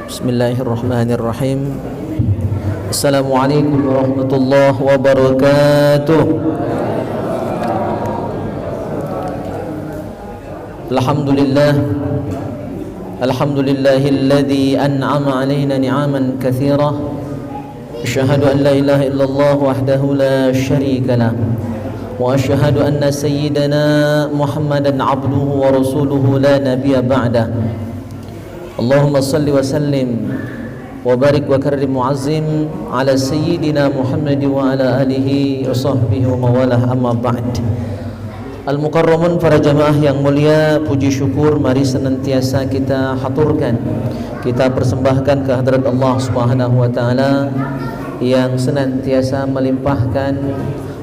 Bismillahirrahmanirrahim. Assalamualaikum warahmatullahi wabarakatuh. Alhamdulillah. Alhamdulillahilladzi an'ama alaina ni'aman katsira. Asyhadu an la ilaha illallah wahdahu la syarika lah. Wa asyhadu anna sayyidana Muhammadan 'abduhu wa rasuluhu la nabiyya ba'dah. Allahumma salli wa sallim wa barik wa karrim mu'azzim ala sayyidina Muhammad wa ala alihi wa sahbihi wa mawalah, amma ba'd. Al-mukarramun, para jamaah yang mulia, puji syukur mari senantiasa kita haturkan, kita persembahkan ke hadirat Allah Subhanahu wa taala yang senantiasa melimpahkan,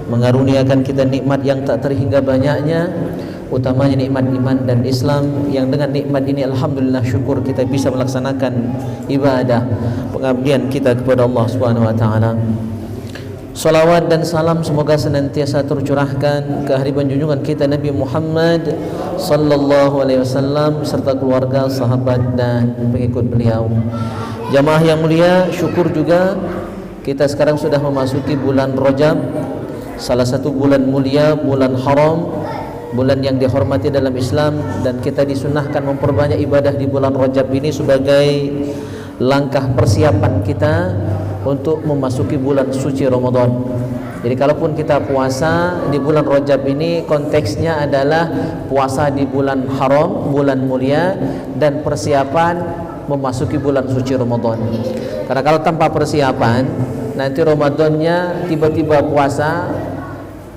mengaruniakan kita nikmat yang tak terhingga banyaknya, utamanya nikmat iman dan Islam, yang dengan nikmat ini alhamdulillah syukur kita bisa melaksanakan ibadah pengabdian kita kepada Allah Subhanahu wa taala. Salawat dan salam semoga senantiasa tercurahkan ke hadirat junjungan kita Nabi Muhammad sallallahu alaihi wasallam serta keluarga, sahabat dan pengikut beliau. Jamaah yang mulia, syukur juga kita sekarang sudah memasuki bulan Rajab, salah satu bulan mulia, bulan haram, bulan yang dihormati dalam Islam, dan kita disunahkan memperbanyak ibadah di bulan Rajab ini sebagai langkah persiapan kita untuk memasuki bulan suci Ramadan. Jadi kalaupun kita puasa di bulan Rajab ini, konteksnya adalah puasa di bulan haram, bulan mulia, dan persiapan memasuki bulan suci Ramadan. Karena kalau tanpa persiapan, nanti Ramadannya tiba-tiba puasa,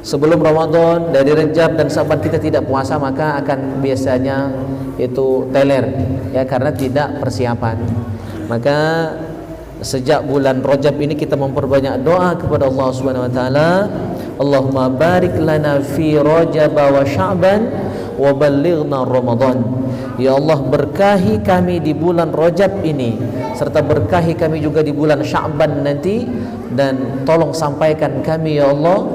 sebelum Ramadan dari Rajab dan Syaban kita tidak puasa, maka akan biasanya itu teler ya, karena tidak persiapan. Maka sejak bulan Rajab ini kita memperbanyak doa kepada Allah Subhanahu wa taala. Allahumma barik lana fi Rajab wa Sya'ban wa ballighna Ramadan. Ya Allah, berkahi kami di bulan Rajab ini serta berkahi kami juga di bulan Sya'ban nanti, dan tolong sampaikan kami ya Allah,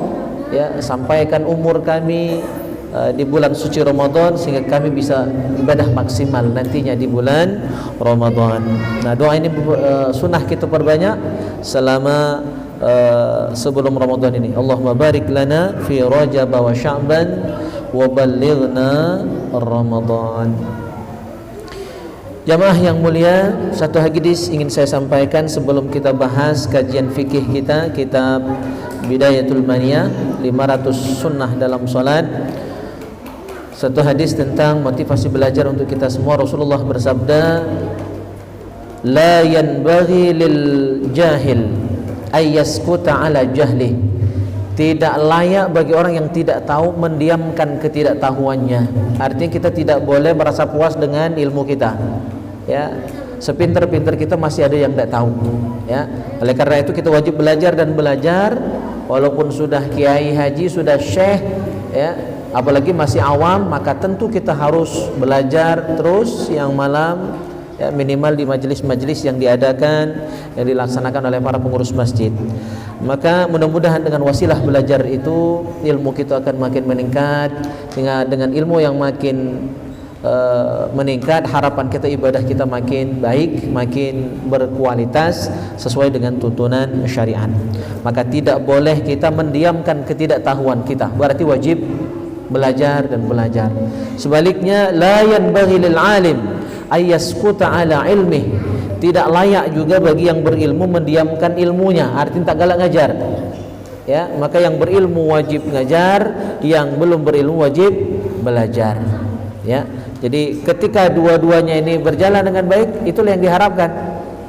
ya, sampaikan umur kami di bulan suci Ramadan sehingga kami bisa ibadah maksimal nantinya di bulan Ramadan. Nah, doa ini sunnah kita perbanyak selama sebelum Ramadan ini. Allahumma barik lana fi Rajab wa Sya'ban wa ballighna Ramadan. Jamaah yang mulia, satu hadis ingin saya sampaikan sebelum kita bahas kajian fikih kita, kitab Bidayatul Maniyah, 500 sunnah dalam salat. Satu hadis tentang motivasi belajar untuk kita semua. Rasulullah bersabda, la yanbaghi lil jahil ay yaskuta ala jahli. Tidak layak bagi orang yang tidak tahu mendiamkan ketidaktahuannya. Artinya kita tidak boleh merasa puas dengan ilmu kita. Ya, sepintar-pintar kita masih ada yang tidak tahu. Ya, oleh karena itu kita wajib belajar dan belajar, walaupun sudah kiai haji, sudah syekh, ya, apalagi masih awam, maka tentu kita harus belajar terus siang malam, ya, minimal di majelis-majelis yang diadakan, yang dilaksanakan oleh para pengurus masjid. Maka mudah-mudahan dengan wasilah belajar itu ilmu kita akan makin meningkat. Dengan ilmu yang makin meningkat, harapan kita ibadah kita makin baik, makin berkualitas sesuai dengan tuntunan syariat. Maka tidak boleh kita mendiamkan ketidaktahuan kita, berarti wajib belajar dan belajar. Sebaliknya, la yanbaghi lil alim ay yaskuta ala ilmi. Tidak layak juga bagi yang berilmu mendiamkan ilmunya, artinya tak galak ngajar. Ya, maka yang berilmu wajib ngajar, yang belum berilmu wajib belajar. Ya. Jadi ketika dua-duanya ini berjalan dengan baik, itulah yang diharapkan.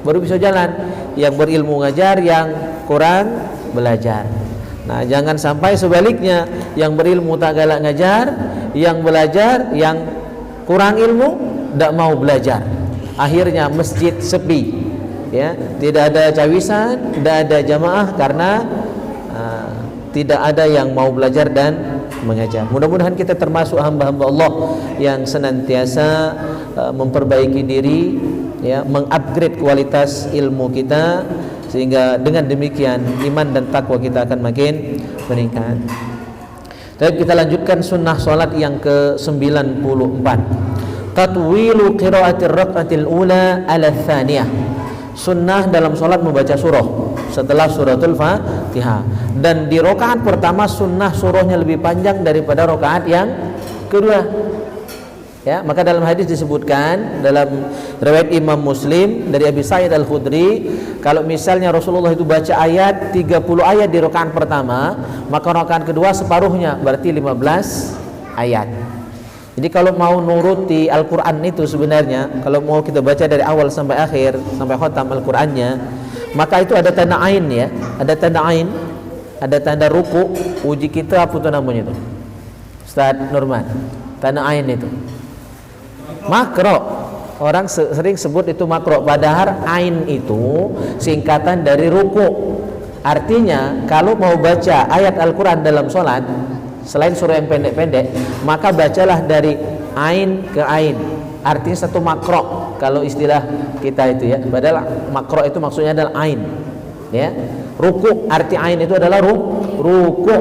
Baru bisa jalan. Yang berilmu ngajar, yang kurang belajar. Nah, jangan sampai sebaliknya, yang berilmu tak galak ngajar, yang belajar, yang kurang ilmu tak mau belajar. Akhirnya masjid sepi, ya, tidak ada cawisan, tidak ada jamaah karena tidak ada yang mau belajar dan mengajar. Mudah-mudahan kita termasuk hamba-hamba Allah yang senantiasa memperbaiki diri, ya, mengupgrade kualitas ilmu kita, sehingga dengan demikian iman dan takwa kita akan makin meningkat. Tapi kita lanjutkan sunnah salat yang ke-94. Tatwilu qiraatir rak'atil ula ala tsaniyah. sunnah dalam sholat membaca surah setelah suratul Fatihah. Dan di rakaat pertama sunnah surahnya lebih panjang daripada rakaat yang kedua. Ya, maka dalam hadis disebutkan dalam riwayat Imam Muslim dari Abi Sa'id Al-Khudri, kalau misalnya Rasulullah itu baca ayat 30 ayat di rakaat pertama, maka rakaat kedua separuhnya, berarti 15 ayat. Jadi kalau mau nuruti Al-Qur'an itu sebenarnya, kalau mau kita baca dari awal sampai akhir, sampai khatam Al-Qur'annya, maka itu ada tanda ain ya, ada tanda ain, ada tanda ruku. Uji kita apa itu namanya itu? Ustaz Nurman. Tanda ain itu. Makro, orang sering sebut itu makro, padahal ain itu singkatan dari ruku. Artinya kalau mau baca ayat Al-Quran dalam sholat, selain surah yang pendek-pendek, maka bacalah dari ain ke ain. Artinya satu makro kalau istilah kita itu ya. Padahal makro itu maksudnya adalah ain ya. Ruku, arti ain itu adalah ruku.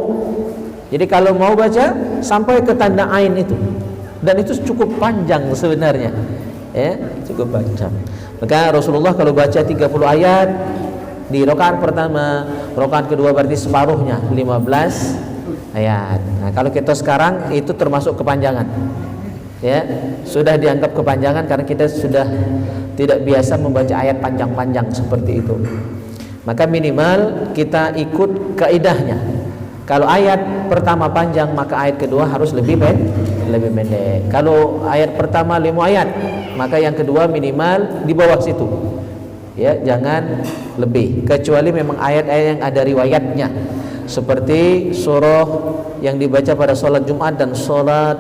Jadi kalau mau baca sampai ke tanda ain itu, dan itu cukup panjang sebenarnya ya, cukup panjang. Maka Rasulullah kalau baca 30 ayat di rakaat pertama, rakaat kedua berarti separuhnya 15 ayat. Nah, kalau kita sekarang itu termasuk kepanjangan ya, sudah dianggap kepanjangan karena kita sudah tidak biasa membaca ayat panjang-panjang seperti itu. Maka minimal kita ikut kaidahnya. Kalau ayat pertama panjang, maka ayat kedua harus lebih pendek. Kalau ayat pertama 5 ayat, maka yang kedua minimal di bawah situ. Ya, jangan lebih. Kecuali memang ayat-ayat yang ada riwayatnya, seperti surah yang dibaca pada sholat Jumat dan sholat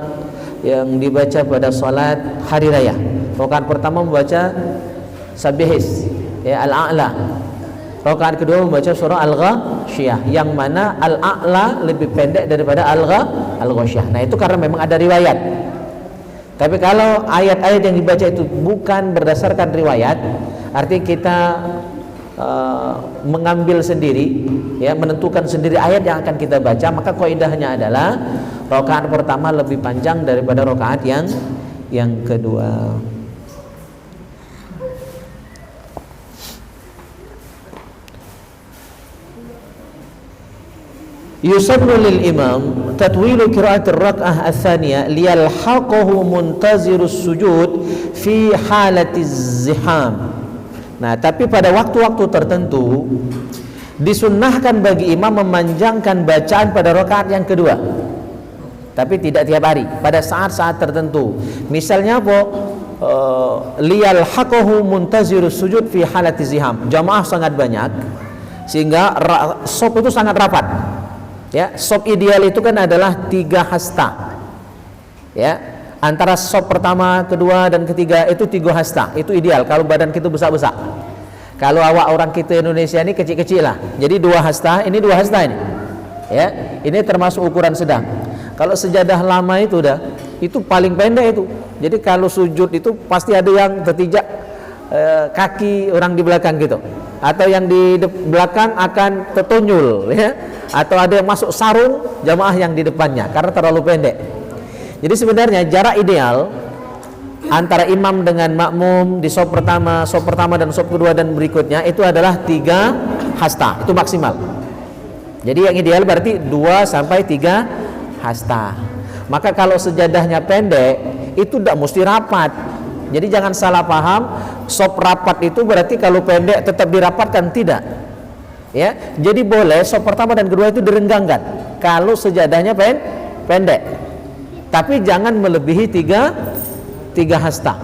yang dibaca pada sholat hari raya. Rakaat pertama membaca Sabihis, ya, Al-A'la. Rakaat kedua membaca surah Al-Ghasyiyah, yang mana Al-A'la lebih pendek daripada Al-Ghasyiyah. Nah, itu karena memang ada riwayat. Tapi kalau ayat-ayat yang dibaca itu bukan berdasarkan riwayat, artinya kita mengambil sendiri, ya, menentukan sendiri ayat yang akan kita baca, maka kaidahnya adalah rakaat pertama lebih panjang daripada rakaat yang kedua. Yusannu lil imam tatwilu qira'at ar-rak'ah ats-tsaniyah liyalhaqahu muntazirus sujud fi halati ziham. Nah, tapi pada waktu-waktu tertentu disunnahkan bagi imam memanjangkan bacaan pada rakaat yang kedua. Tapi tidak tiap hari, pada saat-saat tertentu. Misalnya apa? Liyalhaqahu muntazirus sujud fi halati ziham. Jamaah sangat banyak sehingga shaf itu sangat rapat. Ya, shaf ideal itu kan adalah 3 hasta. Ya, antara shaf pertama, kedua dan ketiga itu 3 hasta. Itu ideal kalau badan kita besar-besar. Kalau awak orang kita Indonesia ini kecil-kecil lah. Jadi 2 hasta, ini 2 hasta ini. Ya, ini termasuk ukuran sedang. Kalau sejadah lama itu itu paling pendek itu. Jadi kalau sujud itu pasti ada yang tertijak kaki orang di belakang gitu. Atau yang di belakang akan tertunyul ya, atau ada yang masuk sarung jamaah yang di depannya karena terlalu pendek. Jadi sebenarnya jarak ideal antara imam dengan makmum di shaf pertama dan shaf kedua dan berikutnya itu adalah 3 hasta, itu maksimal. Jadi yang ideal berarti 2 sampai 3 hasta. Maka kalau sejadahnya pendek itu tidak mesti rapat. Jadi jangan salah paham, shaf rapat itu berarti kalau pendek tetap dirapatkan, tidak. Ya, jadi boleh shaf pertama dan kedua itu direnggangkan kalau sejadahnya pendek. Tapi jangan melebihi 3 hasta.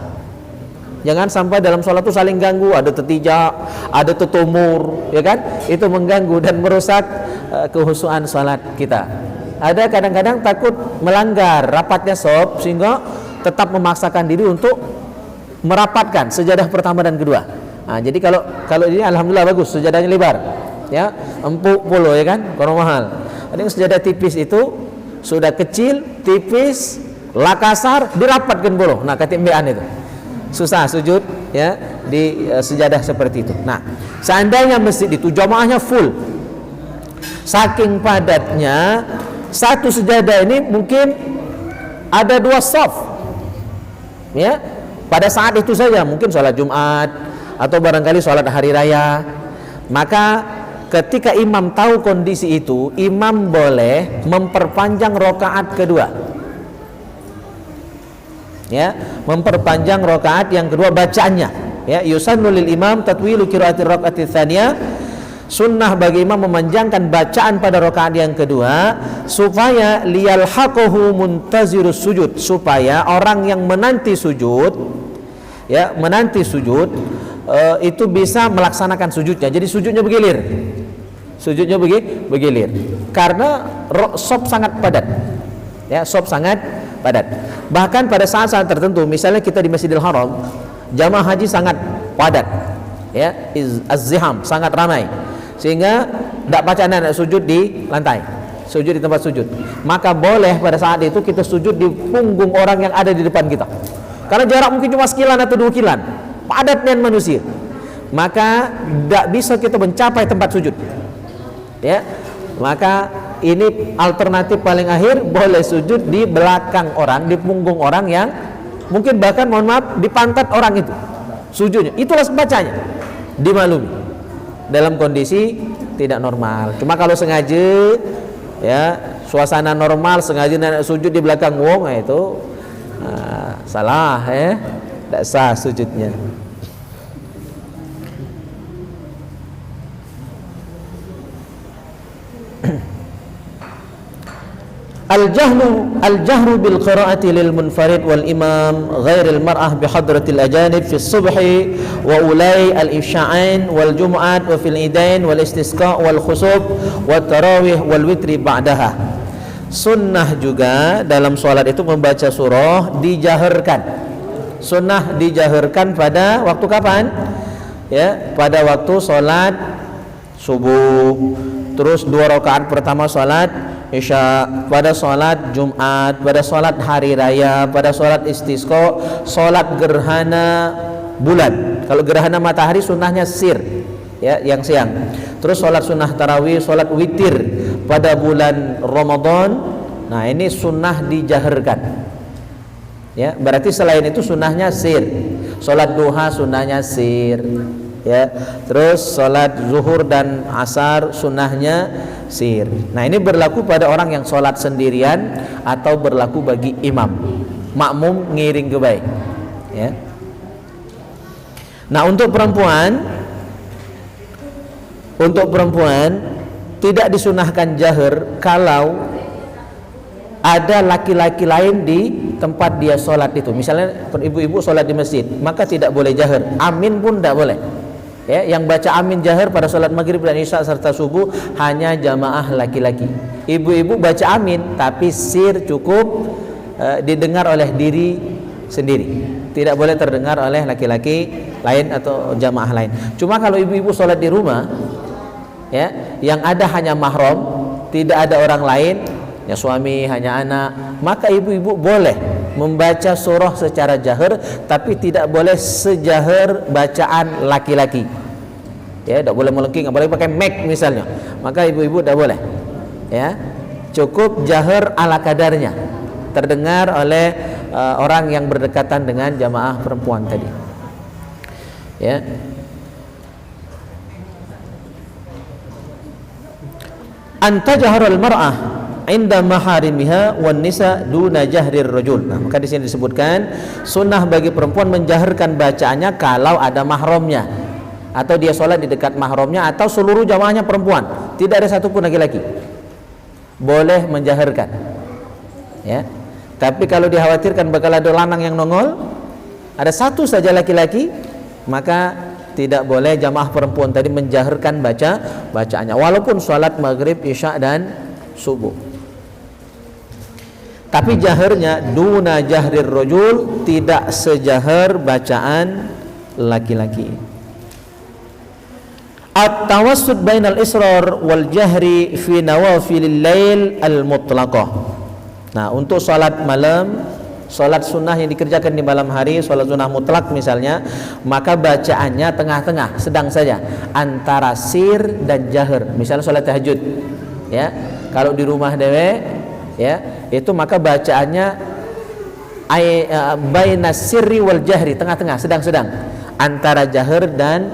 Jangan sampai dalam sholat itu saling ganggu, ada tertijak, ada tertumur, ya kan? Itu mengganggu dan merusak kehusuan sholat kita. Ada kadang-kadang takut melanggar rapatnya shaf sehingga tetap memaksakan diri untuk merapatkan sejadah pertama dan kedua. Nah, jadi kalau ini alhamdulillah bagus, sejadahnya lebar, ya, empuk puluh, ya kan, kurang mahal. Ada yang sejadah tipis itu sudah kecil, tipis, lakasar, dirapatkan puluh. Nah, ketimbean itu susah sujud, ya, di sejadah seperti itu. Nah, seandainya masjid itu jamaahnya full, saking padatnya, satu sejadah ini mungkin ada 2 shaf, ya. Pada saat itu saja, mungkin sholat Jumat atau barangkali sholat hari raya. Maka ketika imam tahu kondisi itu, imam boleh memperpanjang rakaat kedua. Ya, memperpanjang rakaat yang kedua bacaannya. Ya, yusannu lil imam tatwilu qiraatir rakaati tsaniyah. Sunnah bagi imam memanjangkan bacaan pada rakaat yang kedua supaya liyalhaqahu muntazirus sujud, supaya orang yang menanti sujud, ya, menanti sujud itu bisa melaksanakan sujudnya. Jadi sujudnya bergilir. Sujudnya bergilir. Karena sop sangat padat. Ya, sop sangat padat. Bahkan pada saat-saat tertentu, misalnya kita di Masjidil Haram, jamaah haji sangat padat. Ya, az-ziham, sangat ramai. Sehingga tidak bacaan sujud di lantai, sujud di tempat sujud. Maka boleh pada saat itu kita sujud di punggung orang yang ada di depan kita. Karena jarak mungkin cuma sekilan atau 2 kilan, padatnya manusia. Maka tidak bisa kita mencapai tempat sujud. Ya, maka ini alternatif paling akhir, boleh sujud di belakang orang, di punggung orang yang mungkin bahkan mohon maaf di pantat orang itu sujudnya. Itulah bacanya, dimaklumi dalam kondisi tidak normal. Cuma kalau sengaja, ya, suasana normal sengaja nak sujud di belakang wong, itu salah, ya, tidak sah sujudnya. Al-jahru bil qiraati lil munfarid wal imam ghairil mar'ah bi hadratil ajanib fi subhi wa ulai al isya'ain wal jumu'at wa fil idain wal istisqa wal khusuf wat tarawih wal witri ba'daha. Sunnah juga dalam sholat itu membaca surah dijaharkan. Sunnah dijaharkan pada waktu kapan? Ya, pada waktu sholat subuh, terus 2 rakaat pertama sholat Isya, pada sholat Jumat, pada sholat hari raya, pada sholat istisqa, sholat gerhana bulan. Kalau gerhana matahari sunnahnya sir, ya, yang siang. Terus sholat sunnah tarawih, sholat witir pada bulan Ramadan. Nah, ini sunnah dijaharkan. Ya, berarti selain itu sunnahnya sir. Sholat duha sunnahnya sir. Ya, terus sholat zuhur dan asar sunnahnya sir. Nah, ini berlaku pada orang yang sholat sendirian atau berlaku bagi imam, makmum ngiring ke baik. Ya. Nah, untuk perempuan tidak disunahkan jahar kalau ada laki-laki lain di tempat dia sholat itu. Misalnya ibu-ibu sholat di masjid, maka tidak boleh jahar. Amin pun tidak boleh. Ya, yang baca amin jahar pada sholat maghrib dan isya serta subuh hanya jamaah laki-laki. Ibu-ibu baca amin, tapi sir cukup didengar oleh diri sendiri. Tidak boleh terdengar oleh laki-laki lain atau jamaah lain. Cuma kalau ibu-ibu sholat di rumah, ya, yang ada hanya mahram, tidak ada orang lain, ya, suami hanya anak, maka ibu-ibu boleh membaca surah secara jahar, tapi tidak boleh sejahar bacaan laki-laki. Ya, tidak boleh melengking, apalagi pakai mic misalnya, maka ibu-ibu tidak boleh. Ya, cukup jahar ala kadarnya, terdengar oleh orang yang berdekatan dengan jamaah perempuan tadi. Ya. Antajharul mar'ah inda maharimiha wan nisa duna jahrir rajul. Nah, maka di sini disebutkan sunnah bagi perempuan menjaharkan bacaannya kalau ada mahramnya, atau dia sholat di dekat mahramnya, atau seluruh jamaahnya perempuan, tidak ada satupun laki-laki, boleh menjaharkan. Ya, tapi kalau dikhawatirkan bakal ada lanang yang nongol, ada satu saja laki-laki, maka tidak boleh jamaah perempuan tadi menjaharkan bacaannya, walaupun sholat maghrib, isya dan subuh. Tapi jaharnya duna jahrir rajul, tidak sejahar bacaan laki-laki. At-tawassut bainal israr wal jahri fi nawafilil lail al-mutlaqah. Nah, untuk salat malam, salat sunnah yang dikerjakan di malam hari, salat sunnah mutlak misalnya, maka bacaannya tengah-tengah, sedang saja antara sir dan jahar. Misalnya salat tahajud, ya, kalau di rumah dewe, ya, itu maka bacaannya bainas sirri wal jahri, tengah-tengah, sedang-sedang, antara jahar dan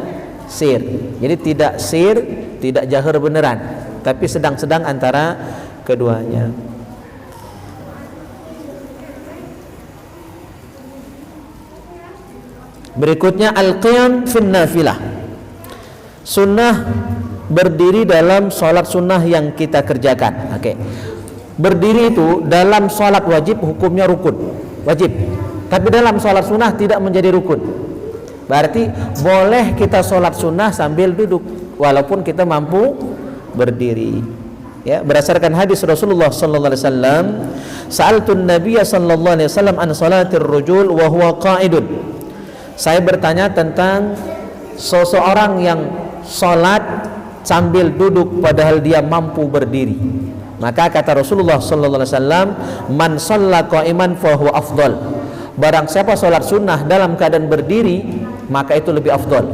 sir. Jadi tidak sir, tidak jahar beneran, tapi sedang-sedang antara keduanya. Berikutnya al-qiyam fin nafilah. Sunnah berdiri dalam sholat sunnah yang kita kerjakan. Oke. Berdiri itu dalam sholat wajib hukumnya rukun, wajib. Tapi dalam sholat sunnah tidak menjadi rukun. Berarti boleh kita sholat sunnah sambil duduk, walaupun kita mampu berdiri. Ya, berdasarkan hadis Rasulullah sallallahu alaihi wasallam, sa'altun nabiyya sallallahu alaihi wasallam an salatir rujul wa huwa qa'idun. Saya bertanya tentang seseorang yang sholat sambil duduk padahal dia mampu berdiri. Maka kata Rasulullah sallallahu alaihi wasallam, man shalla qa'iman fa huwa afdal. Barang siapa sholat sunnah dalam keadaan berdiri, maka itu lebih afdal.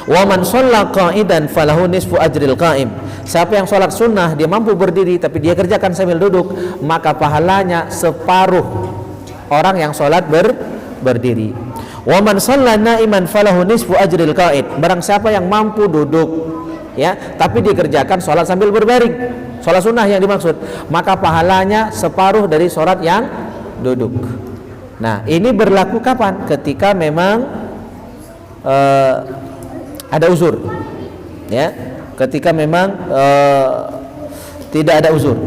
Wa man shalla qa'idan falahu nisfu ajril qa'im. Siapa yang sholat sunnah dia mampu berdiri tapi dia kerjakan sambil duduk, maka pahalanya separuh orang yang sholat berdiri. Wa man shalla na'iman falahu nisfu ajril qa'id. Barang siapa yang mampu duduk, ya, tapi dikerjakan sholat sambil berbaring, sholat sunnah yang dimaksud, maka pahalanya separuh dari sholat yang duduk. Nah, ini berlaku kapan? Ketika memang ada uzur, ya. Ketika memang tidak ada uzur,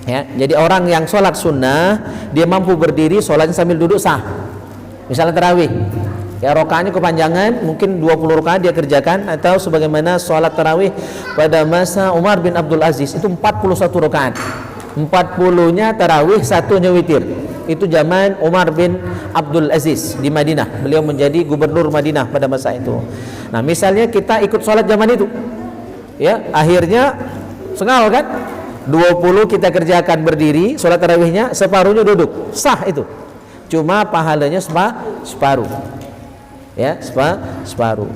ya. Jadi orang yang sholat sunnah dia mampu berdiri, sholatnya sambil duduk sah. Misalnya tarawih, ya, rokaatnya kepanjangan, mungkin 20 rokaat dia kerjakan, atau sebagaimana sholat tarawih pada masa Umar bin Abdul Aziz itu 41 rokaat, 40-nya tarawih, 1-nya witir. Itu zaman Umar bin Abdul Aziz di Madinah. Beliau menjadi gubernur Madinah pada masa itu. Nah, misalnya kita ikut sholat zaman itu, ya, akhirnya sengal kan, 20 kita kerjakan berdiri, sholat tarawihnya, separuhnya duduk, sah itu. Cuma pahalanya separuh, ya, separuh.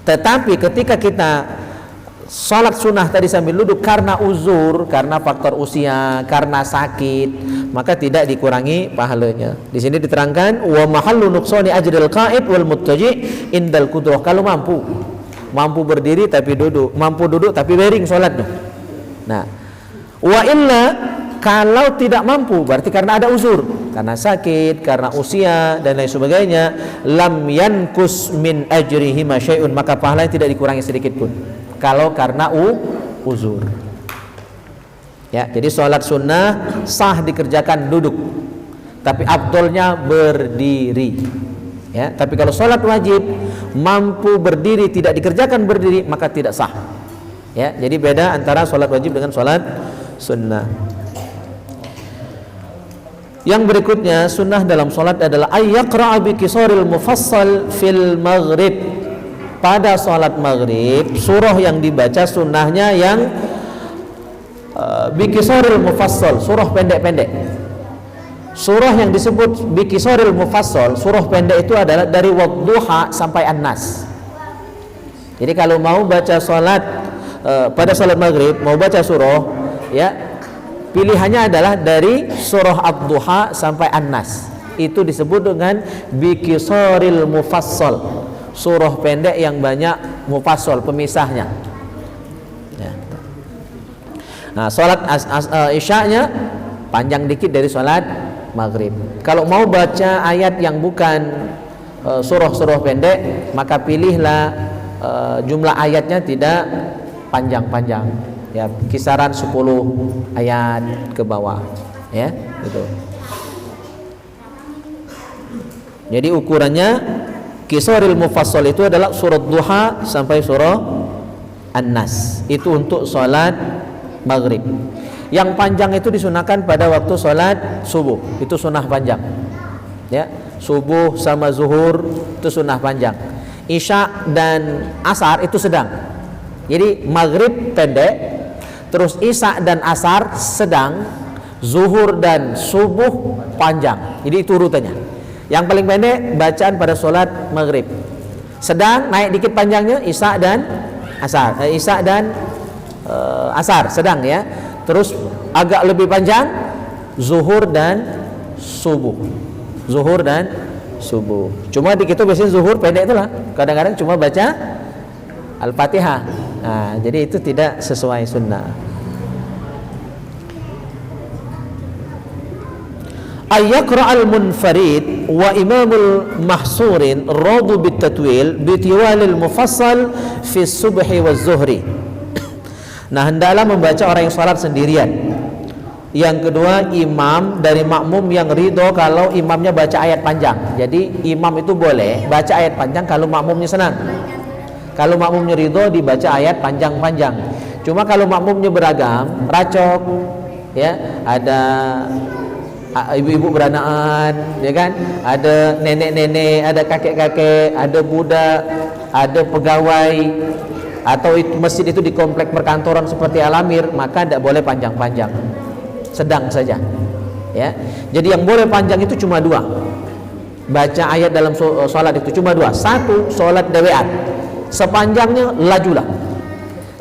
Tetapi ketika kita sholat sunnah tadi sambil duduk karena uzur, karena faktor usia, karena sakit, maka tidak dikurangi pahalanya. Di sini diterangkan wa mahallu nuqsani ajril qa'id wal muttaji indal qudrah. Kalau mampu berdiri tapi duduk, mampu duduk tapi baring sholatnya. Nah, wa illa, kalau tidak mampu berarti karena ada uzur, karena sakit, karena usia dan lain sebagainya, lam yankus min ajrihi ma syai'un, maka pahalanya tidak dikurangi sedikit pun kalau karena uzur. Ya, jadi sholat sunnah sah dikerjakan duduk, tapi afdolnya berdiri. Ya, tapi kalau sholat wajib mampu berdiri tidak dikerjakan berdiri, maka tidak sah. Ya, jadi beda antara sholat wajib dengan sholat sunnah. Yang berikutnya sunnah dalam sholat adalah ayyaqra'a bi qisaril mufassal fil maghrib. Pada sholat maghrib, surah yang dibaca sunnahnya yang bi qisaril mufassal, surah pendek-pendek. Surah yang disebut bi qisaril mufassal, surah pendek itu adalah dari wadduha sampai an-nas. Jadi kalau mau baca sholat pada sholat maghrib, mau baca surah, ya, pilihannya adalah dari surah ad-duha sampai an-nas. Itu disebut dengan biqisaril mufassal, surah pendek yang banyak mufassal, pemisahnya, ya. Nah, sholat isya-nya panjang dikit dari sholat maghrib. Kalau mau baca ayat yang bukan surah-surah pendek, maka pilihlah jumlah ayatnya tidak panjang-panjang, ya, kisaran 10 ayat ke bawah, ya, gitu. Jadi ukurannya qisaril mufassal itu adalah surat duha sampai surah an-nas. Itu untuk sholat maghrib. Yang panjang itu disunahkan pada waktu sholat subuh, itu sunnah panjang, ya. Subuh sama zuhur itu sunnah panjang. Isya dan asar itu sedang. Jadi maghrib pendek, terus isya dan asar sedang, zuhur dan subuh panjang. Jadi itu urutannya. Yang paling pendek bacaan pada sholat maghrib, sedang naik dikit panjangnya isya dan asar, asar sedang, ya. Terus agak lebih panjang zuhur dan subuh, zuhur dan subuh. Cuma di kita biasanya zuhur pendek itulah. Kadang-kadang cuma baca Al-Fatihah. Nah, jadi itu tidak sesuai sunnah. Ayyaqra'al munfarid wa imamul mahsurin radu bitatwil bitiwalil mufassal fi subhi wa zuhri. Nah, hendaklah membaca orang yang salat sendirian. Yang kedua, imam dari makmum yang ridho kalau imamnya baca ayat panjang. Jadi imam itu boleh baca ayat panjang kalau makmumnya senang. Kalau makmumnya ridho dibaca ayat panjang-panjang. Cuma kalau makmumnya beragam, racok, ya, ada ibu-ibu beranaan, ya kan, ada nenek-nenek, ada kakek-kakek, ada budak, ada pegawai, atau masjid itu di komplek perkantoran seperti Al-Amir, maka tidak boleh panjang-panjang, sedang saja, ya. Jadi yang boleh panjang itu cuma dua, baca ayat dalam sholat itu cuma dua. Satu, sholat dawean, sepanjangnya lajulah.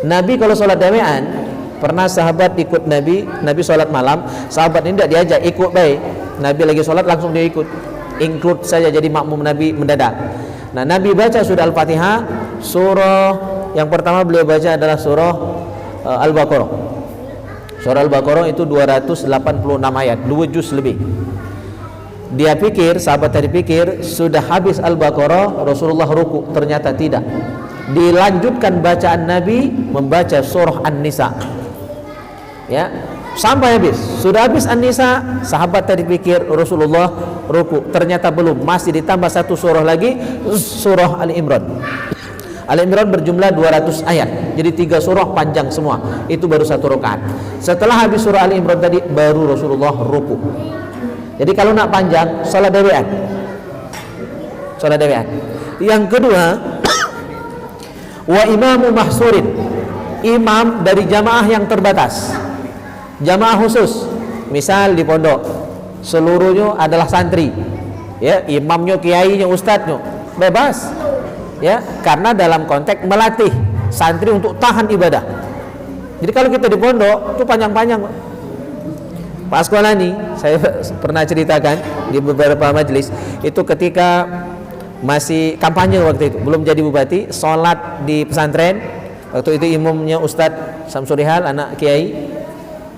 Nabi kalau sholat dawean, pernah sahabat ikut Nabi sholat malam, sahabat ini tidak diajak ikut baik, Nabi lagi sholat langsung dia ikut, include saja jadi makmum Nabi mendadak. Nah, Nabi baca surah Al-Fatihah, surah yang pertama beliau baca adalah surah Al-Baqarah. Surah Al-Baqarah itu 286 ayat, 2 juz lebih. Dia pikir, sahabat tadi pikir sudah habis Al-Baqarah Rasulullah ruku, ternyata tidak. Dilanjutkan bacaan Nabi membaca surah An-Nisa, ya, sampai habis. Sudah habis An-Nisa, sahabat tadi pikir Rasulullah ruku, ternyata belum, masih ditambah satu surah lagi, surah Al-Imran. Al-Imran berjumlah 200 ayat, jadi 3 surah panjang semua. Itu baru 1 rakaat. Setelah habis surah Al-Imran tadi baru Rasulullah ruku. Jadi kalau nak panjang, salat dawean. Salat dawean. Yang kedua, wa imamu mahsurin, imam dari jamaah yang terbatas, jamaah khusus. Misal di pondok seluruhnya adalah santri, ya, imamnya kiainya ustadznya bebas, ya, karena dalam konteks melatih santri untuk tahan ibadah. Jadi kalau kita di pondok itu panjang-panjang. Pak Asqalani, saya pernah ceritakan di beberapa majelis itu ketika masih kampanye waktu itu, belum jadi bupati, sholat di pesantren. Waktu itu imamnya Ustadz Samsurihal, anak kiai,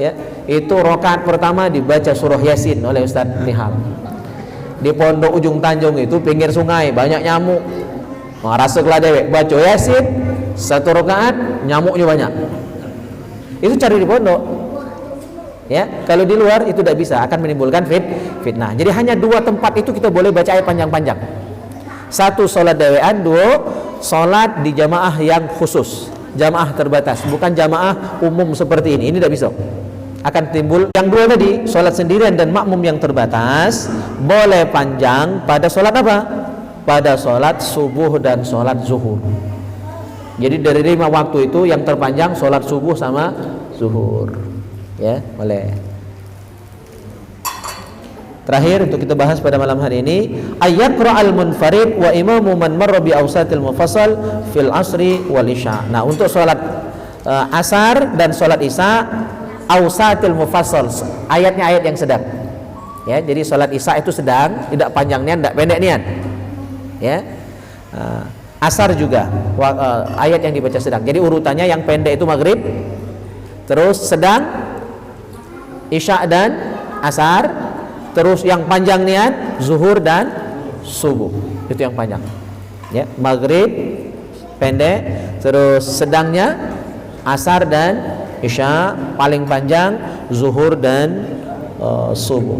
ya, itu rakaat pertama dibaca surah Yasin oleh Ustadz Nihal. Di pondok ujung Tanjung itu pinggir sungai banyak nyamuk, rasuklah dewek baca Yasin 1 rakaat, nyamuknya banyak. Itu cari di pondok, ya. Kalau di luar itu tidak bisa, akan menimbulkan fitnah. Jadi hanya 2 tempat itu kita boleh baca ayat panjang-panjang. 1 sholat dawean, 2 sholat di jamaah yang khusus, jamaah terbatas, bukan jamaah umum seperti ini tidak bisa, akan timbul. Yang 2 tadi, sholat sendirian dan makmum yang terbatas, boleh panjang pada sholat apa? Pada sholat subuh dan sholat zuhur. Jadi dari 5 waktu itu yang terpanjang sholat subuh sama zuhur, ya, boleh. Terakhir untuk kita bahas pada malam hari ini, ayyaqra'al munfarid wa imamu man marra bi awsatil mufassal fil asri wal isya. Nah, untuk sholat asar dan sholat isya, awsatil mufassal, ayatnya ayat yang sedang, ya. Jadi sholat isya itu sedang, tidak panjang nian, tidak pendek nian, ya. Asar juga ayat yang dibaca sedang. Jadi urutannya yang pendek itu maghrib, terus sedang isya dan asar, terus yang panjang niat zuhur dan subuh. Itu yang panjang, ya. Maghrib pendek, terus sedangnya asar dan isya, paling panjang zuhur dan subuh.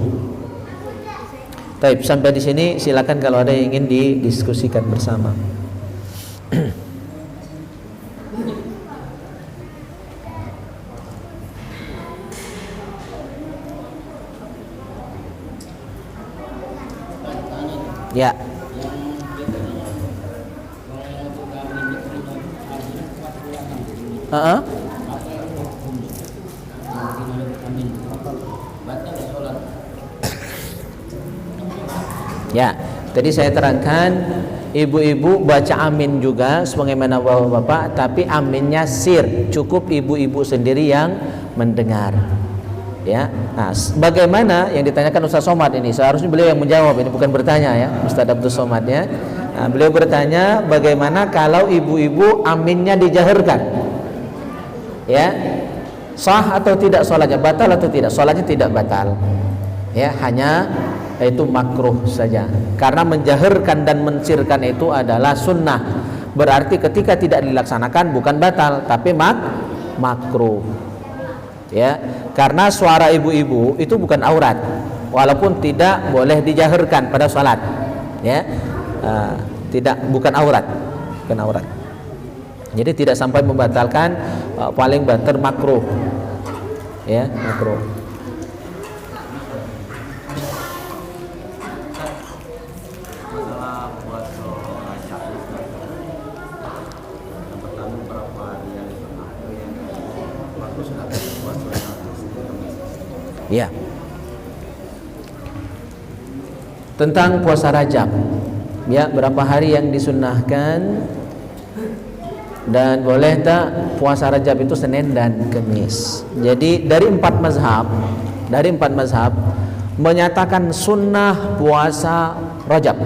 Baik, sampai di sini silakan kalau ada yang ingin didiskusikan bersama. Ya. Ya, tadi saya terangkan ibu-ibu baca amin juga sebagaimana bapak-bapak, tapi aminnya sir, cukup ibu-ibu sendiri yang mendengar. Ya, nah, bagaimana yang ditanyakan Ustaz Somad ini? Seharusnya beliau yang menjawab, ini bukan bertanya ya, Ustaz Abdul Somad ya. Nah, beliau bertanya bagaimana kalau ibu-ibu aminnya dijaharkan, ya, sah atau tidak sholatnya, batal atau tidak? Sholatnya tidak batal, ya, hanya itu makruh saja. Karena menjaharkan dan mensirkan itu adalah sunnah, berarti ketika tidak dilaksanakan bukan batal, tapi makruh. Ya, karena suara ibu-ibu itu bukan aurat, walaupun tidak boleh dijaharkan pada salat, ya, bukan aurat. Jadi tidak sampai membatalkan, paling banter makruh, ya, makruh. Ya, tentang puasa Rajab, ya, berapa hari yang disunnahkan dan boleh tak puasa Rajab itu Senin dan Kamis. Jadi dari empat mazhab menyatakan sunnah puasa Rajab.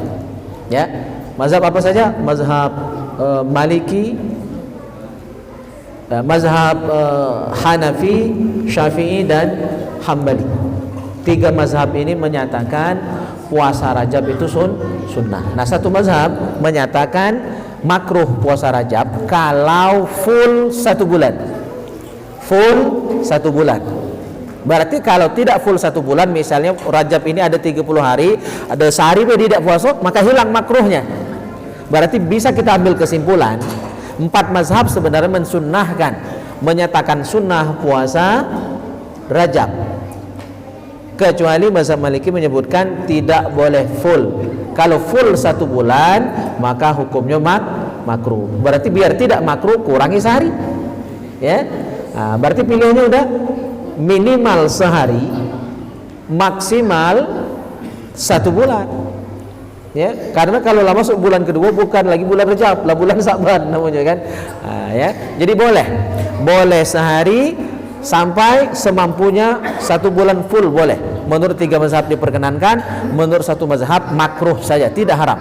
Ya, mazhab apa saja? Mazhab Maliki, mazhab Hanafi, Syafi'i dan Hambali. Tiga mazhab ini menyatakan puasa Rajab itu sunnah. Nah, satu mazhab menyatakan makruh puasa Rajab kalau full 1 bulan. Full 1 bulan. Berarti kalau tidak full 1 bulan, misalnya Rajab ini ada 30 hari, ada sehari tidak puasa, maka hilang makruhnya. Berarti bisa kita ambil kesimpulan, empat mazhab sebenarnya mensunnahkan, menyatakan sunnah puasa Rajab, kecuali mazhab Maliki menyebutkan tidak boleh full. Kalau full 1 bulan maka hukumnya makruh. Berarti biar tidak makruh kurangi sehari, ya. Nah, berarti pilihannya udah minimal sehari, maksimal 1 bulan, ya. Karena kalau lama masuk bulan kedua bukan lagi bulan Rajab, lah bulan Sa'ban namanya kan. Nah, ya. Jadi boleh sehari sampai semampunya 1 bulan full boleh. Menurut 3 mazhab diperkenankan, menurut 1 mazhab makruh saja, tidak haram.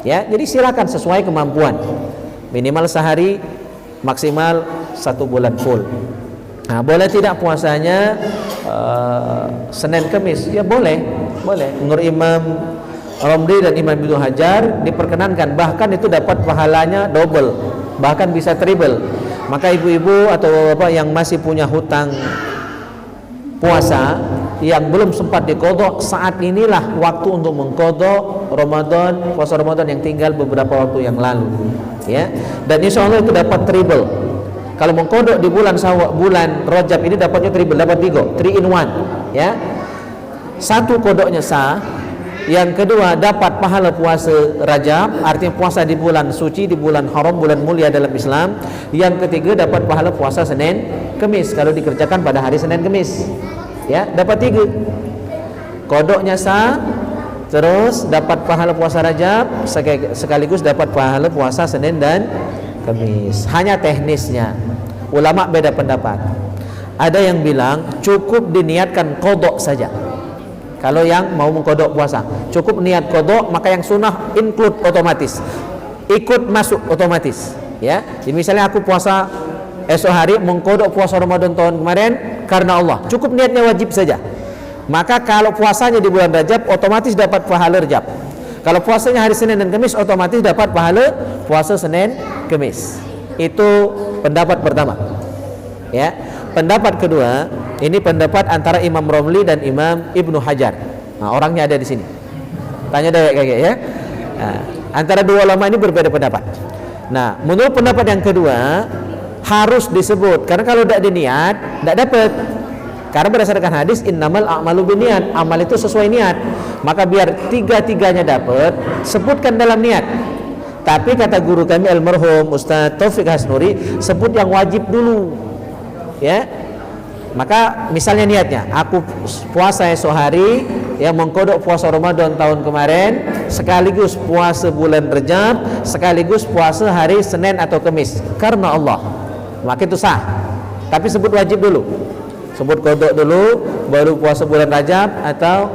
Ya, jadi silakan sesuai kemampuan. Minimal sehari, maksimal 1 bulan full. Nah, boleh tidak puasanya Senin Kamis? Ya boleh. Menurut Imam Romli dan Imam Ibnu Hajar diperkenankan, bahkan itu dapat pahalanya double, bahkan bisa triple. Maka ibu-ibu atau bapak yang masih punya hutang puasa yang belum sempat diqadha, saat inilah waktu untuk mengqadha Ramadan, puasa Ramadan yang tinggal beberapa waktu yang lalu, ya. Dan insya Allah itu dapat triple. Kalau mengqadha di bulan Rajab ini dapatnya triple, dapat 3 in 1, ya. Satu qadhanya sah, yang kedua dapat pahala puasa Rajab, artinya puasa di bulan suci, di bulan haram, bulan mulia dalam Islam. Yang ketiga dapat pahala puasa Senin Kamis kalau dikerjakan pada hari Senin Kamis, ya, dapat 3. Kodoknya sah, terus dapat pahala puasa Rajab, sekaligus dapat pahala puasa Senin dan Kamis. Hanya teknisnya ulama beda pendapat. Ada yang bilang cukup diniatkan kodok saja. Kalau yang mau mengkodok puasa, cukup niat kodok, maka yang sunnah include otomatis, ikut masuk otomatis, ya. Jadi misalnya aku puasa esok hari, mengkodok puasa Ramadan tahun kemarin karena Allah, cukup niatnya wajib saja. Maka kalau puasanya di bulan Rajab, otomatis dapat pahala Rajab. Kalau puasanya hari Senin dan Kamis, otomatis dapat pahala puasa Senin Kamis. Itu pendapat pertama, ya. Pendapat kedua, ini pendapat antara Imam Romli dan Imam Ibnu Hajar. Nah, orangnya ada di sini. Tanya dewek kayak ya. Nah, antara dua ulama ini berbeda pendapat. Nah, menurut pendapat yang kedua harus disebut, karena kalau tidak diniat, tidak dapat. Karena berdasarkan hadis innamal a'malu binniyat, amal itu sesuai niat. Maka biar tiga-tiganya dapat, sebutkan dalam niat. Tapi kata guru kami almarhum Ustaz Taufik Hasnuri, sebut yang wajib dulu. Ya, maka misalnya niatnya, aku puasa esok hari, yang mengkodok puasa Ramadan tahun kemarin, sekaligus puasa bulan Rajab, sekaligus puasa hari Senin atau Kamis karena Allah, maka itu sah. Tapi sebut wajib dulu, Sebut qada dulu, baru puasa bulan Rajab, atau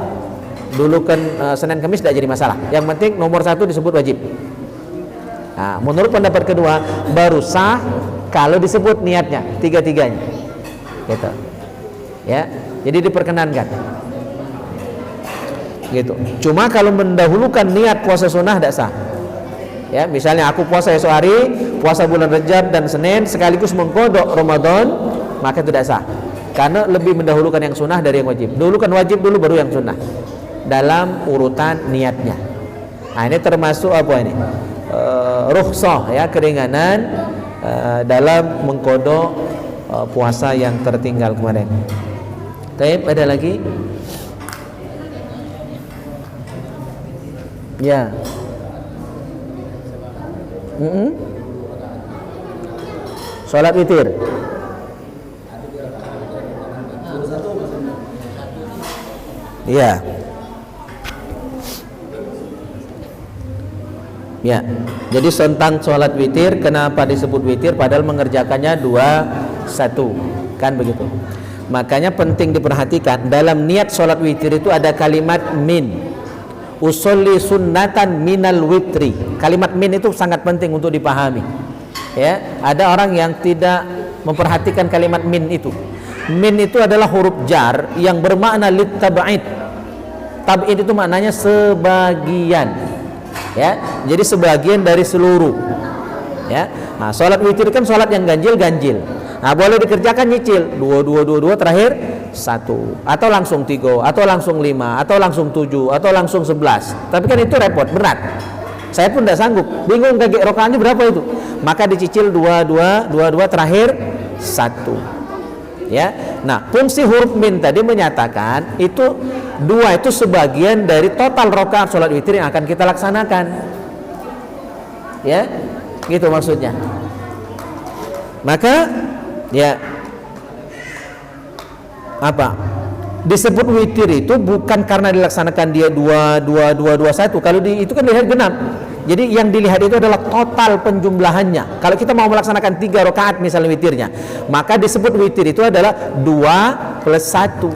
dulu kan Senin Kamis tidak jadi masalah. Yang penting nomor 1 disebut wajib. Nah, menurut pendapat kedua baru sah kalau disebut niatnya, tiga-tiganya. Gitu. Ya, jadi diperkenankan. Gitu. Cuma kalau mendahulukan niat puasa sunnah tidak sah. Ya, misalnya aku puasa esok hari, puasa bulan Rajab dan Senin sekaligus mengkodok Ramadan, maka tidak sah. Karena lebih mendahulukan yang sunnah dari yang wajib. Dahulukan wajib dulu baru yang sunnah. Dalam urutan niatnya. Nah, ini termasuk apa ini? Rukhsah, ya, keringanan dalam mengkodok puasa yang tertinggal kemarin. Baik, ada lagi? Ya. Sholat witir. Iya. Ya. Jadi tentang sholat witir, kenapa disebut witir padahal mengerjakannya 2-1, kan begitu. Makanya penting diperhatikan dalam niat sholat witir itu ada kalimat min. Usolli sunnatan minal witri. Kalimat min itu sangat penting untuk dipahami. Ya, ada orang yang tidak memperhatikan kalimat min itu. Min itu adalah huruf jar yang bermakna litab'id. Tab'id itu maknanya sebagian. Ya, jadi sebagian dari seluruh. Ya, nah, sholat witir kan sholat yang ganjil. Nah, boleh dikerjakan nyicil 2 terakhir 1, atau langsung 3, atau langsung 5, atau langsung 7, atau langsung 11. Tapi kan itu repot, berat. Saya pun tidak sanggup, bingung kaki rokaatnya berapa itu. Maka dicicil 2 terakhir 1. Ya. Nah, fungsi huruf min tadi menyatakan itu 2 itu sebagian dari total rokaat sholat witir yang akan kita laksanakan. Ya, gitu maksudnya. Maka ya apa? Disebut witir itu bukan karena dilaksanakan dia 2-1. Kalau itu kan dilihat genap. Jadi yang dilihat itu adalah total penjumlahannya. Kalau kita mau melaksanakan 3 rakaat misalnya witirnya, maka disebut witir itu adalah 2 + 1.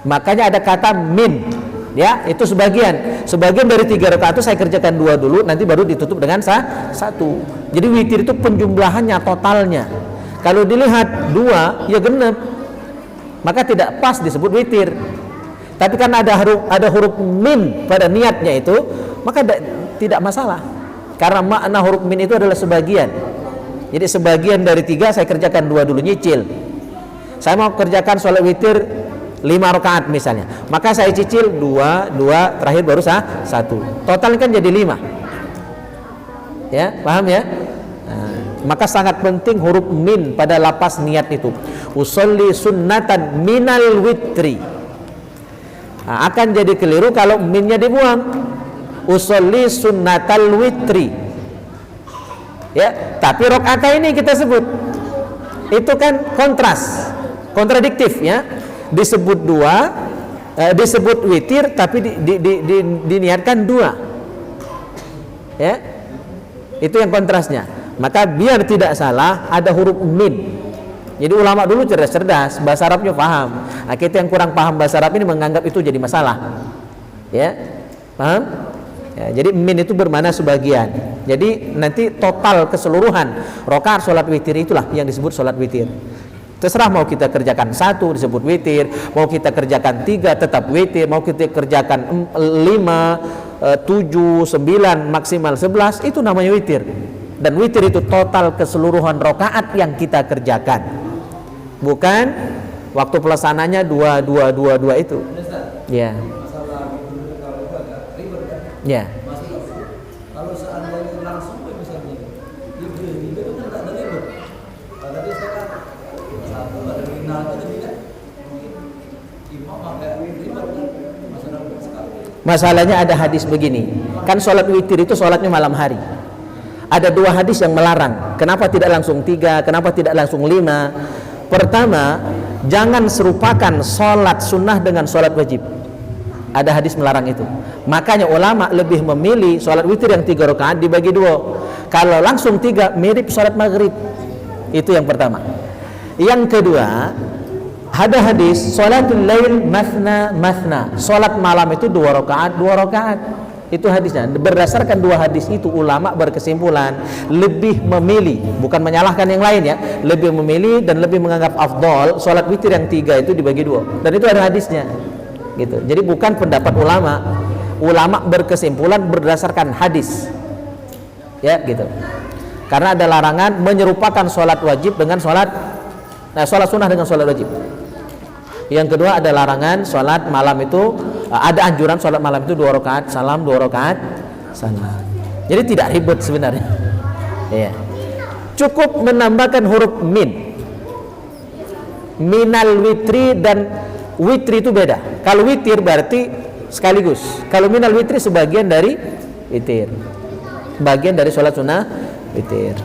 Makanya ada kata min. Ya, itu sebagian dari 3 rakaat itu saya kerjakan 2 dulu, nanti baru ditutup dengan 1. Jadi witir itu penjumlahannya, totalnya. Kalau dilihat 2 ya genep, maka tidak pas disebut witir. Tapi kan ada huruf min pada niatnya itu, maka tidak masalah. Karena makna huruf min itu adalah sebagian. Jadi sebagian dari 3 saya kerjakan 2 dulu, nyicil. Saya mau kerjakan sholat witir 5 rakaat misalnya, maka saya cicil 2 terakhir baru 1. Total kan jadi 5. Ya, paham ya? Maka sangat penting huruf min pada lapas niat itu. Usolli sunnatan minal witri. Nah, akan jadi keliru kalau minnya dibuang. Usolli sunnatal witri. Ya, tapi rakaat ini kita sebut. Itu kan kontradiktif ya. Disebut 2, disebut witir tapi diniatkan 2. Ya. Itu yang kontrasnya. Maka biar tidak salah ada huruf min. Jadi ulama dulu cerdas, bahasa Arabnya paham. Nah, kita yang kurang paham bahasa Arab ini menganggap itu jadi masalah. Ya, paham? Ya, jadi min itu bermakna sebagian. Jadi nanti total keseluruhan rakaat sholat witir itulah yang disebut sholat witir. Terserah mau kita kerjakan 1 disebut witir, mau kita kerjakan 3 tetap witir, mau kita kerjakan 5, 7, 9, maksimal 11 itu namanya witir. Dan witir itu total keseluruhan rakaat yang kita kerjakan, bukan waktu pelaksananya 2 itu. Ya. Ya. Kalau seandainya langsung misalnya, itu kan tak ada ribet. Tadi sekarang 1 ada final itu tidak mungkin imam agak ribet kan masalah sekali. Masalahnya ada hadis begini, kan sholat witir itu sholatnya malam hari. Ada 2 hadis yang melarang. Kenapa tidak langsung 3? Kenapa tidak langsung 5? Pertama, jangan serupakan sholat sunnah dengan sholat wajib. Ada hadis melarang itu. Makanya ulama lebih memilih sholat witir yang 3 rakaat dibagi 2. Kalau langsung 3 mirip sholat maghrib. Itu yang pertama. Yang kedua, Ada hadis salatul lail mathna mathna, salat malam itu 2 rakaat 2 rakaat. Itu hadisnya. Berdasarkan 2 hadis itu ulama berkesimpulan lebih memilih, bukan menyalahkan yang lain ya, lebih memilih dan lebih menganggap afdol salat witir yang 3 itu dibagi 2. Dan itu ada hadisnya. Gitu. Jadi bukan pendapat ulama. Ulama berkesimpulan berdasarkan hadis. Ya, gitu. Karena ada larangan menyerupakan salat wajib dengan salat sunnah dengan salat wajib. Yang kedua ada larangan salat malam itu, ada anjuran salat malam itu 2 rakaat salam 2 rakaat salam. Jadi tidak ribet sebenarnya. Ya. Cukup menambahkan huruf min. Minal witri dan witri itu beda. Kalau witir berarti sekaligus. Kalau minal witri sebagian dari witir. Bagian dari salat sunnah witir.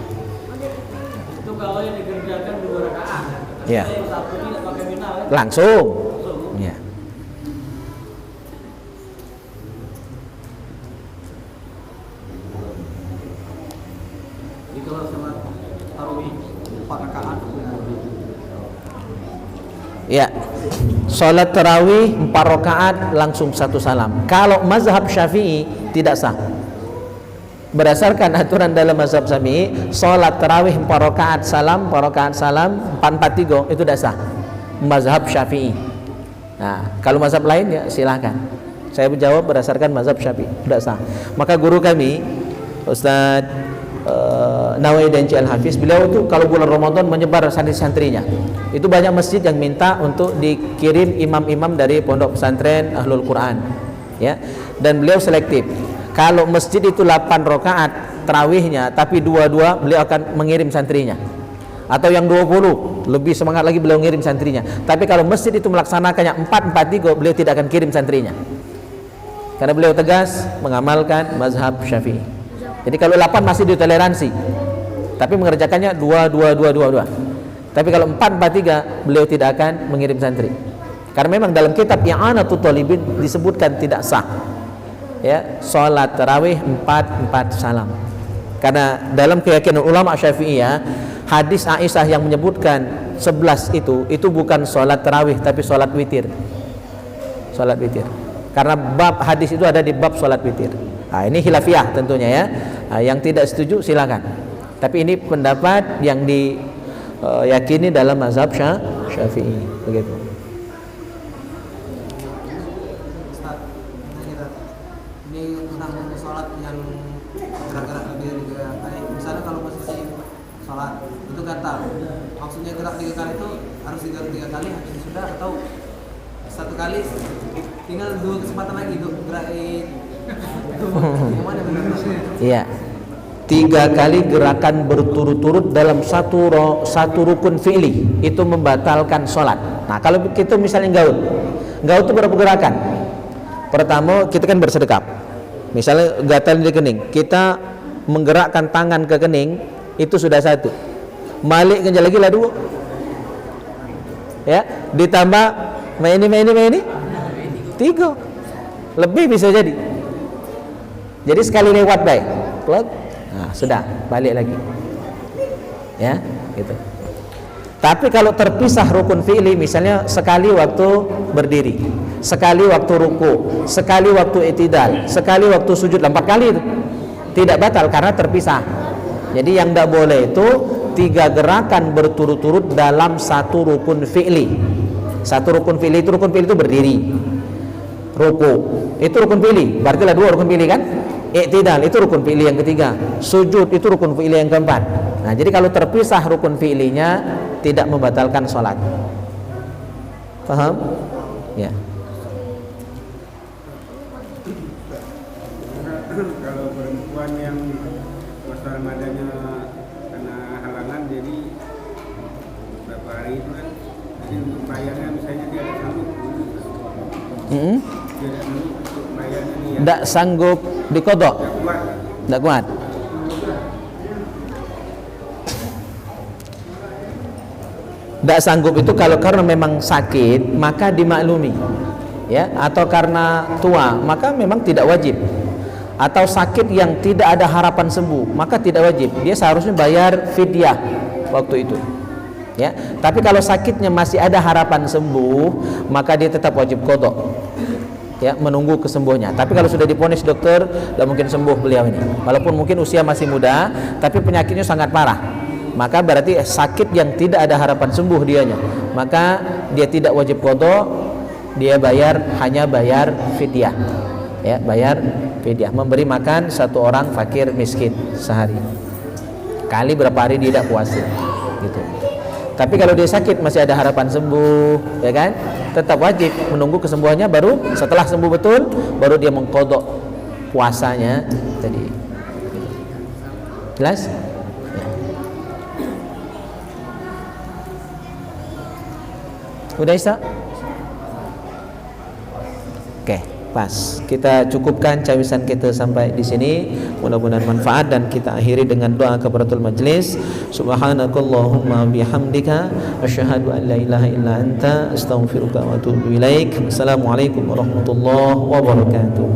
Itu kalau yang dikerjakan 2 rakaat. Ya. Satu ini pakai minal. Langsung. Ya. Jadi kalau salat tarawih 4 rakaat. Ya. Salat tarawih 4 rakaat langsung 1 salam. Kalau mazhab Syafi'i tidak sah. Berdasarkan aturan dalam mazhab Syafi'i, salat tarawih 4 rakaat salam 443 itu tidak sah. Mazhab Syafi'i. Nah, kalau mazhab lain ya silakan. Saya menjawab berdasarkan mazhab Syafi'i, tidak sah. Maka guru kami Ustaz Nawawi Al-Hafiz, beliau itu kalau bulan Ramadan menyebar santri-santrinya. Itu banyak masjid yang minta untuk dikirim imam-imam dari pondok pesantren Ahlul Quran. Ya. Dan beliau selektif. Kalau masjid itu 8 rakaat tarawihnya, tapi 2 beliau akan mengirim santrinya. Atau yang 20 lebih semangat lagi beliau ngirim santrinya. Tapi kalau masjid itu melaksanakannya 4-4-3, beliau tidak akan kirim santrinya. Karena beliau tegas mengamalkan mazhab Syafi'i. Jadi kalau 8 masih ditoleransi, tapi mengerjakannya 2. Tapi kalau 4-4-3 beliau tidak akan mengirim santri. Karena memang dalam kitab I'anatul Talibin disebutkan tidak sah. Ya, salat tarawih 4 salam. Karena dalam keyakinan ulama Syafi'iyah, hadis Aisyah yang menyebutkan 11 itu bukan salat tarawih tapi salat witir. Salat witir. Karena bab hadis itu ada di bab salat witir. Nah, ini khilafiyah tentunya ya. Nah, yang tidak setuju silakan. Tapi ini pendapat yang diyakini dalam mazhab Syafi'i. Begitu. Ini tentang sholat yang gerak-gerak lebih 3 kali. Misalnya kalau posisi sholat itu gatal, maksudnya gerak 3 kali itu harus digerak 3 kali habis sudah, atau 1 kali tinggal 2 kesempatan lagi untuk gerakin. Gimana benar? Iya. 3 kali gerakan berturut-turut dalam satu rukun fi'li itu membatalkan sholat. Nah, kalau kita misalnya gaut itu berapa gerakan? Pertama kita kan bersedekap. Misalnya gatal di kening, kita menggerakkan tangan ke kening itu sudah 1. Balik kerja lagi lah 2. Ya, ditambah ini 3. Lebih bisa jadi. Jadi sekali lewat baik. Nah, sudah balik lagi. Ya, gitu. Tapi kalau terpisah rukun fi'li, misalnya sekali waktu berdiri, sekali waktu ruku, sekali waktu i'tidal, sekali waktu sujud, 4 kali itu tidak batal karena terpisah. Jadi yang tidak boleh itu 3 gerakan berturut-turut dalam satu rukun fi'li. Satu rukun fi'li itu berdiri, ruku itu rukun fi'li, berarti lah 2 rukun fi'li kan. I'tidal itu rukun fi'li yang ketiga, sujud itu rukun fi'li yang keempat. Nah, jadi kalau terpisah rukun fi'linya tidak membatalkan sholat. Paham? Ya. Kalau perempuan yang puasa Ramadannya kena halangan, jadi beberapa hari itu kan, jadi untuk bayarnya misalnya dia ada sanggup. Tidak sanggup untuk bayarnya nih ya. Tidak sanggup dikodok. Tidak kuat. Tidak sanggup itu kalau karena memang sakit maka dimaklumi, ya, atau karena tua maka memang tidak wajib, atau sakit yang tidak ada harapan sembuh maka tidak wajib. Dia seharusnya bayar fidyah waktu itu. Ya, tapi kalau sakitnya masih ada harapan sembuh, maka dia tetap wajib qada. Ya, menunggu kesembuhnya. Tapi kalau sudah diponis dokter tidak mungkin sembuh beliau ini, walaupun mungkin usia masih muda, tapi penyakitnya sangat parah, maka berarti sakit yang tidak ada harapan sembuh dianya, maka dia tidak wajib qada, dia hanya bayar fidyah. Ya, bayar fidyah, memberi makan satu orang fakir miskin sehari, kali berapa hari dia tidak puasa gitu. Tapi kalau dia sakit masih ada harapan sembuh, ya kan, tetap wajib menunggu kesembuhannya, baru setelah sembuh betul baru dia mengqadha puasanya tadi. Jelas? Ya. Udah Isa? Oke, pas. Kita cukupkan cawisan kita sampai di sini. Mudah-mudahan manfaat, dan kita akhiri dengan doa kafaratul majlis. Subhanakallahumma bihamdika asyhadu an la ilaha illa anta astaghfiruka wa atubu ilaik. Assalamualaikum warahmatullahi wabarakatuh.